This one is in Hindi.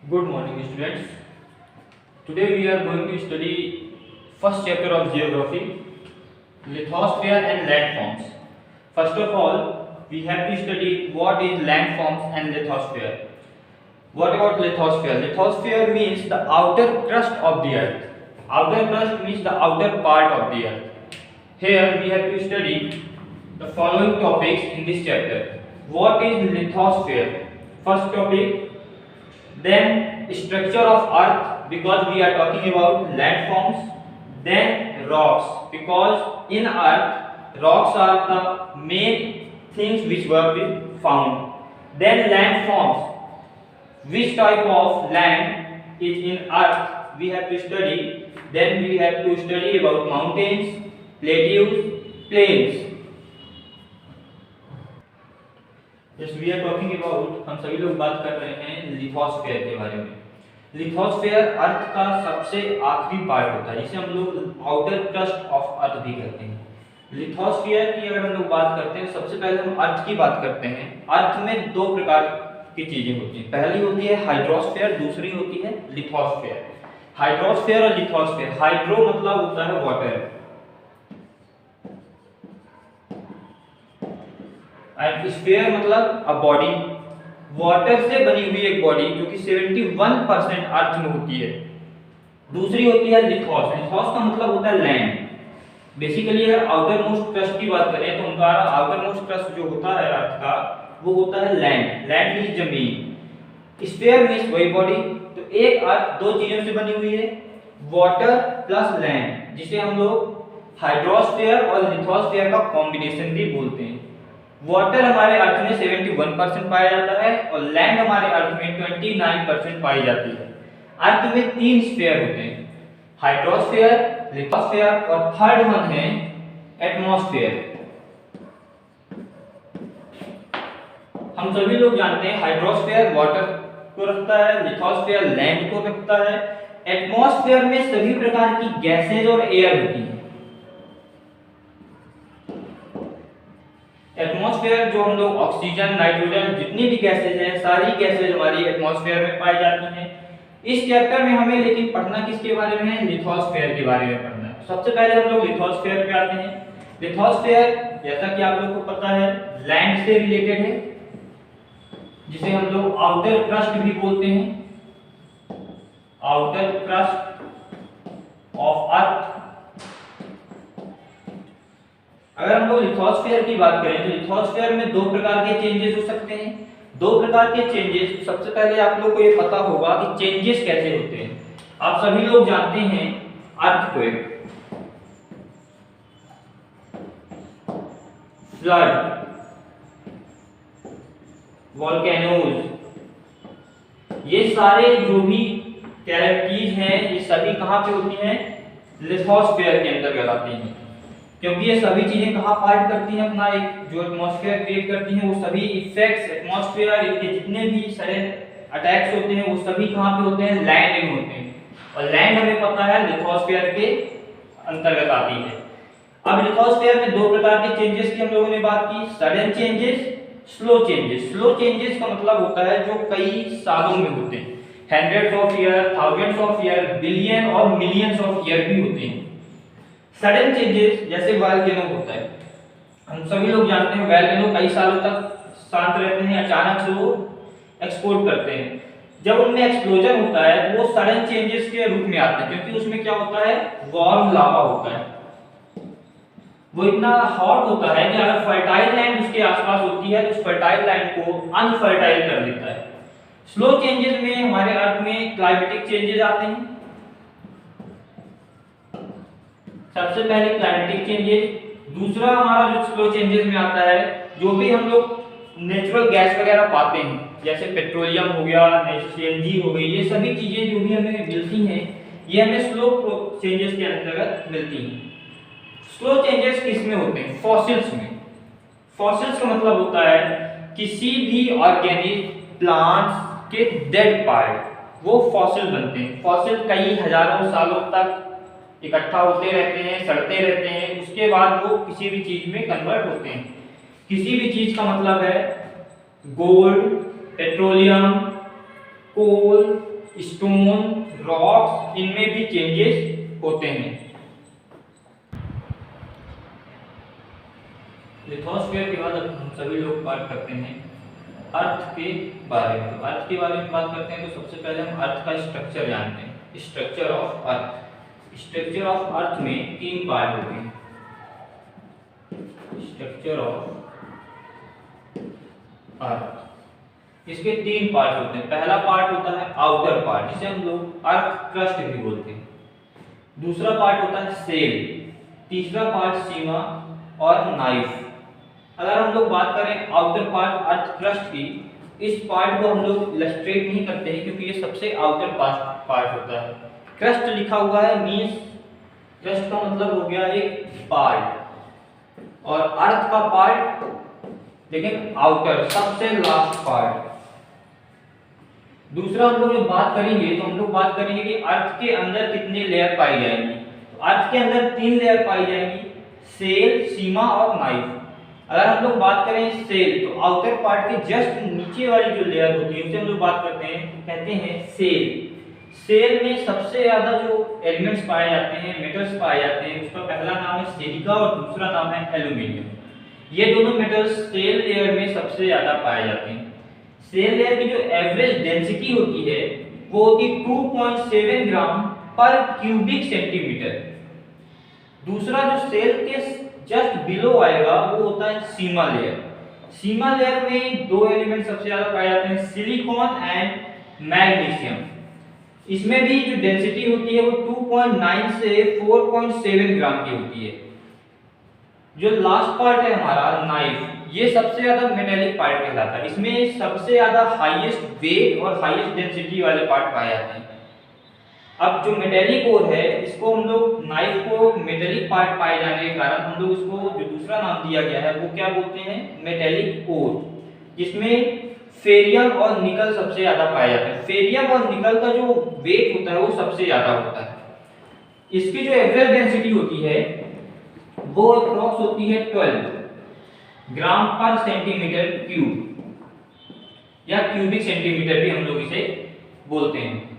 Good morning, students. Today we are going to study first chapter of geography, lithosphere and landforms. First of all, we have to study what is landforms and lithosphere. What about lithosphere? Lithosphere means the outer crust of the earth. Outer crust means the outer part of the earth. Here we have to study the following topics in this chapter. What is lithosphere? First topic, then structure of earth because we are talking about landforms, then rocks because in earth rocks are the main things which were found, then landforms, which type of land is in earth we have to study, then we have to study about mountains, plateaus, plains. Yes, we are talking about, हम सभी लोग बात कर रहे हैं लिथोस्फीयर के बारे में। लिथोस्फीयर अर्थ का सबसे आखिरी पार्ट होता है जिसे हम लोग आउटर क्रस्ट ऑफ अर्थ भी कहते हैं। लिथोस्फीयर की अगर हम लोग बात करते हैं, सबसे पहले हम अर्थ की बात करते हैं। अर्थ में दो प्रकार की चीजें होती हैं, पहली होती है हाइड्रोस्फीयर, दूसरी होती है लिथोस्फीयर। हाइड्रोस्फीयर और लिथोस्फीयर, हाइड्रो मतलब होता है वाटर एंड स्फीयर मतलब अ बॉडी, वाटर से बनी हुई एक बॉडी जो कि 71% अर्थ में होती है। दूसरी होती है लिथोस। लिथोस का मतलब होता है लैंड। बेसिकली अगर आउटर मोस्ट क्रस्ट की बात करें तो उनका आउटर मोस्ट क्रस्ट जो होता है अर्थ का वो होता है लैंड। लैंड मींस जमीन, स्फीयर मींस वही बॉडी। तो एक अर्थ दो चीजों से बनी हुई है, वाटर प्लस लैंड, जिसे हम लोग हाइड्रोस्फीयर और लिथोस्फीयर का कॉम्बिनेशन भी बोलते हैं। वाटर हमारे अर्थ में 71% पाया जाता है और लैंड हमारे अर्थ में 29% पाई जाती है। अर्थ में तीन स्फीयर होते हैं, हाइड्रोस्फीयर, लिथोस्फीयर और थर्ड वन है एटमॉस्फेयर। हम सभी लोग जानते हैं हाइड्रोस्फीयर वाटर को रखता है, लिथोस्फीयर लैंड को रखता है। एटमॉस्फेयर में सभी प्रकार की गैसेज और एयर होती है। एटमॉस्फेयर जो हम लोग ऑक्सीजन, नाइट्रोजन, जितनी भी गैसेज हैं सारी गैसेज हमारी एटमॉस्फेयर में पाई जाती हैं। इस चैप्टर में हमें लेकिन पढ़ना किसके बारे में है? लिथोस्फीयर के बारे में पढ़ना है। सबसे पहले हम लोग लिथोस्फीयर पे आते हैं। लिथोस्फीयर जैसा कि आप लोग को पता है लैंड से रिलेटेड है, जिसे हम लोग आउटर क्रस्ट भी बोलते हैं, आउटर क्रस्ट ऑफ अर्थ। अगर हम लोग लिथोस्फीयर की बात करें तो लिथोस्फीयर में दो प्रकार के चेंजेस हो सकते हैं। दो प्रकार के चेंजेस, सबसे पहले आप लोग को ये पता होगा कि चेंजेस कैसे होते हैं। आप सभी लोग जानते हैं अर्थक्वेक, फ्लड, वोल्केनोज, ये सारे जो भी कैलेमिटीज हैं ये सभी कहां पे होती हैं? लिथोस्फीयर के अंतर्गत आती हैं, क्योंकि ये सभी चीजें कहां पार्ट करती हैं अपना एक जो एटमॉस्फेयर क्रिएट करती हैं। वो सभी इफेक्ट्स एटमॉस्फेयर के जितने भी सारे अटैक्स होते हैं वो सभी कहां पे होते हैं? लैंड में होते हैं। और लैंड हमें पता है लिथोस्फीयर के अंतर्गत आती है। अब लिथोस्फीयर में दो प्रकार के चेंजेस की हम लोगों ने बात की, sudden changes, slow changes. Slow changes का मतलब होता है जो कई सालों में होते हैं, hundreds of year, thousands of year, billion और मिलियंस ऑफ ईयर भी होते हैं। सडन चेंजेस जैसे वोल्केनो होता है, हम सभी लोग जानते हैं वोल्केनो कई सालों तक शांत रहते हैं, अचानक से वो एक्सप्लोड करते हैं। जब उनमें एक्सप्लोजन होता है तो वो सडन चेंजेस के रूप में आते हैं, क्योंकि उसमें क्या होता है? वार्म लावा होता है। वो इतना हॉट होता है कि अगर फर्टाइल लैंड उसके आसपास होती है तो उस फर्टाइल लैंड को अनफर्टाइल कर देता है। स्लो चेंजेस में हमारे अर्थ में क्लाइमेटिक चेंजेस आते हैं। सबसे पहले क्लाइमेटिक चेंजेस। दूसरा हमारा जो स्लो चेंजेस में आता है, जो भी हम लोग नेचुरल गैस वगैरह पाते हैं जैसे पेट्रोलियम हो गया, सीएनजी हो गई, ये सभी चीजें जो भी हमें मिलती हैं ये हमें स्लो चेंजेस के अंतर्गत मिलती हैं। स्लो चेंजेस किसमें होते हैं? फॉसिल्स में। फॉसिल्स का मतलब होता है किसी भी ऑर्गेनिक प्लांट्स के डेड पार्ट वो फॉसिल बनते हैं। फॉसिल कई हजारों सालों तक इकट्ठा होते रहते हैं, सड़ते रहते हैं, उसके बाद वो किसी भी चीज में कन्वर्ट होते हैं। किसी भी चीज का मतलब है गोल्ड, पेट्रोलियम, कोल, स्टोन, रॉक्स, इनमें भी चेंजेस होते हैं। लिथोस्फीयर के बाद अब हम सभी लोग बात करते हैं अर्थ के बारे में। तो अर्थ के बारे में बात करते हैं तो सबसे पहले हम अर्थ का स्ट्रक्चर जानते हैं। Structure of earth. Structure of earth में 3 पार्ट होते हैं। स्ट्रक्चर ऑफ अर्थ, इसके 3 पार्ट होते हैं। पहला पार्ट होता है आउटर पार्ट, जिसे हम लोग अर्थ क्रस्ट भी बोलते हैं। दूसरा पार्ट होता है सेल, तीसरा पार्ट सीमा और नाइफ। अगर हम लोग बात करें आउटर पार्ट अर्थ क्रस्ट की, इस पार्ट को हम लोग इलस्ट्रेट नहीं करते हैं क्योंकि ये सबसे आउटर पार्ट होता है। क्रस्ट लिखा हुआ है मींस क्रस्ट का मतलब हो गया एक पार्ट, और अर्थ का पार्ट लेकिन आउटर, सबसे लास्ट पार्ट। दूसरा हम लोग जब बात करेंगे तो हम लोग बात करेंगे कि अर्थ के अंदर कितनी लेयर पाई जाएंगी। तो अर्थ के अंदर 3 लेयर पाई जाएंगी, सेल, सीमा और नाइफ। अगर हम लोग बात करें सेल, तो आउटर पार्ट के जस्ट नीचे वाली जो लेयर होती है उसे हम लोग बात करते हैं, कहते हैं सेल। सेल में सबसे ज्यादा जो एलिमेंट्स पाए जाते हैं, मेटल्स पाए जाते हैं, उसका पहला नाम है सिलिका और दूसरा नाम है एल्यूमिनियम। ये दोनों मेटल्स सेल लेयर में सबसे ज्यादा पाए जाते हैं। सेल लेयर की जो एवरेज डेंसिटी होती है वो होती है 2.7 ग्राम पर क्यूबिक सेंटीमीटर। दूसरा जो सेल के जस्ट बिलो आएगा वो होता है सीमा लेयर। सीमा लेयर में 2 एलिमेंट सबसे ज्यादा पाए जाते हैं, सिलिकॉन एंड मैग्नीशियम। इसमें भी जो डेंसिटी होती है वो 2.9 से 4.7 ग्राम की होती है। जो लास्ट पार्ट है हमारा नाइफ, ये सबसे ज्यादा मेटेलिक पार्ट कहलाता है। इसमें सबसे ज्यादा हाईएस्ट वेट और हाईएस्ट डेंसिटी वाले पार्ट पाए जाते हैं। अब जो मेटेलिक ओर है, इसको हम लोग नाइफ को मेटेलिक पार्ट पाए जाने के कारण हम लोग इसको जो दूसरा नाम दिया गया है वो क्या बोलते हैं, मेटेलिक ओर, जिसमें फेरियम और निकल सबसे ज्यादा पाए जाते हैं। फेरियम और निकल का जो वेट होता है वो सबसे ज्यादा होता है। इसकी जो एवरेज डेंसिटी होती है वो अप्रॉक्स होती है 12 ग्राम पर सेंटीमीटर क्यूब, या क्यूबिक सेंटीमीटर भी हम लोग इसे बोलते हैं।